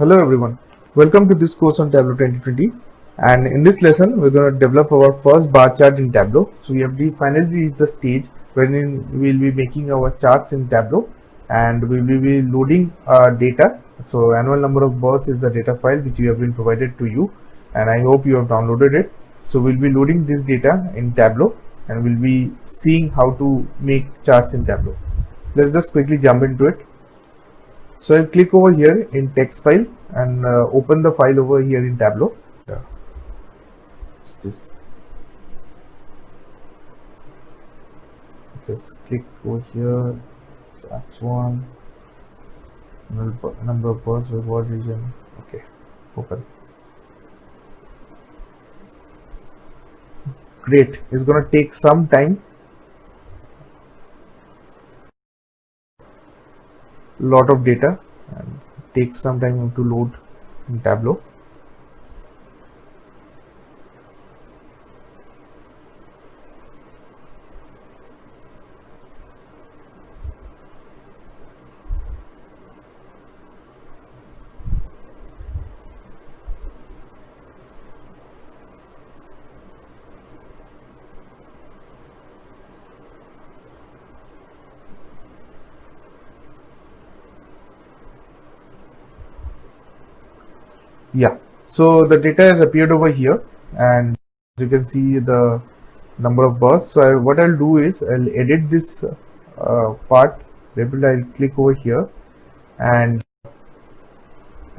Hello everyone, welcome to this course on Tableau 2020, and in this lesson we're going to develop our first bar chart in Tableau. So we have finally reached the stage wherein we'll be making our charts in Tableau and we will be loading data. So annual number of births is the data file which we have been provided to you, and I hope you have downloaded it. So we'll be loading this data in Tableau and we'll be seeing how to make charts in Tableau. Let's just quickly jump into it. So I'll click over here in text file and open the file over here in Tableau. Just click over here, charts one, number of births with what region. Okay, open. Great, it's gonna take some time. Lot of data and takes some time to load in Tableau. Yeah, so the data has appeared over here and you can see the number of births. So what I'll do is I'll edit this part label. I'll click over here and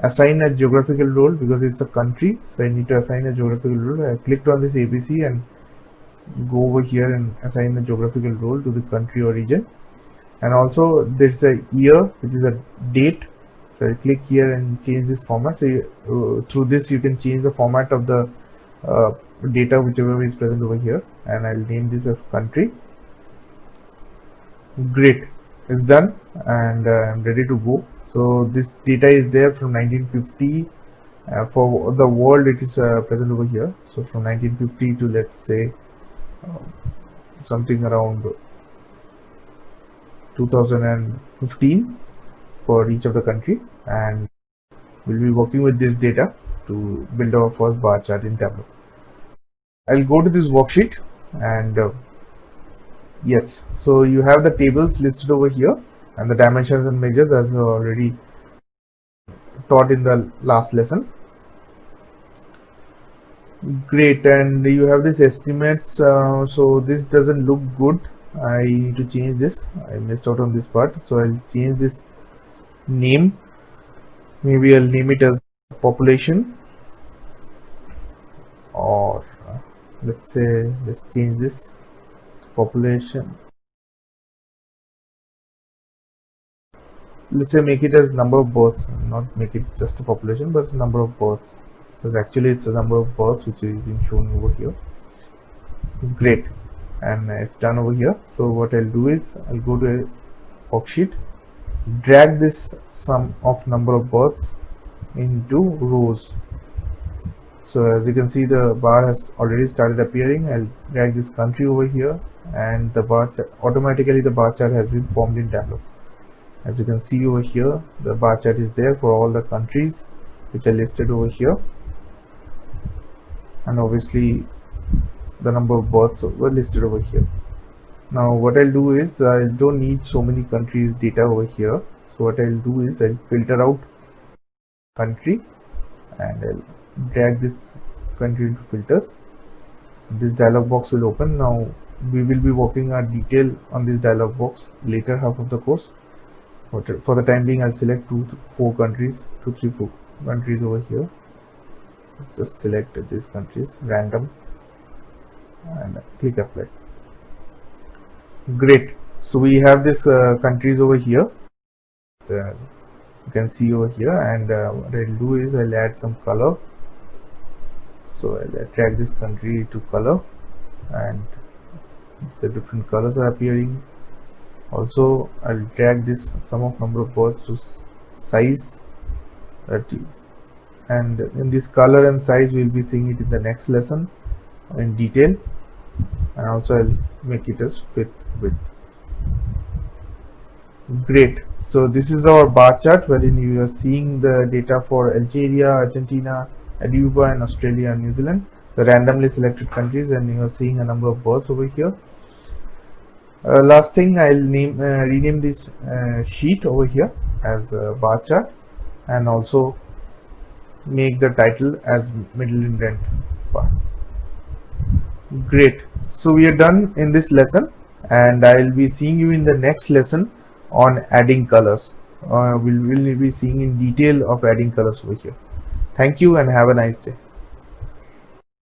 assign a geographical role because it's a country, so I need to assign a geographical role. I clicked on this ABC and go over here and assign a geographical role to the country or region. And also there's a year which is a date, so I click here and change this format. So through this you can change the format of the data whichever is present over here, and I'll name this as country. Great, it's done and I'm ready to go. So this data is there from 1950 for the world. It is present over here. So from 1950 to, let's say, something around 2015 for each of the country, and we'll be working with this data to build our first bar chart in Tableau. I'll go to this worksheet and yes, so you have the tables listed over here and the dimensions and measures as already taught in the last lesson. Great, and you have this estimates. So this doesn't look good. I need to change this. I missed out on this part, so I'll change this name. Maybe I'll name it as population, or let's say let's change this population. Let's say make it as number of births, not make it just a population but number of births, because actually it's a number of births which is being shown over here. Great, and it's done over here. So what I'll do is I'll go to a worksheet, drag this sum of number of births into rows. So as you can see, the bar has already started appearing. I'll drag this country over here and the bar chart, automatically the bar chart has been formed in Tableau. As you can see over here, the bar chart is there for all the countries which are listed over here, and obviously the number of births were listed over here. Now what I'll do is I don't need so many countries data over here. So what I'll do is I'll filter out country and I'll drag this country into filters. This dialog box will open. Now we will be working on detail on this dialog box later half of the course. For the time being, I'll select 2 to 4 countries, 2, 3, 4 countries over here. Just select these countries, random, and click apply. Great. So we have this countries over here. You can see over here, and what I'll do is I'll add some color. So I'll drag this country to color, and the different colors are appearing. Also, I'll drag this sum of number of births to size 30, and in this color and size we'll be seeing it in the next lesson in detail. And also I'll make it as fit width. Great. So this is our bar chart wherein you are seeing the data for Algeria, Argentina, Aruba, and Australia and New Zealand, the randomly selected countries, and you are seeing a number of births over here. Last thing, I'll rename this sheet over here as the bar chart, and also make the title as middle indent bar. Great. So we are done in this lesson, and I'll be seeing you in the next lesson on adding colors. We'll be seeing in detail of adding colors over here. Thank you and have a nice day.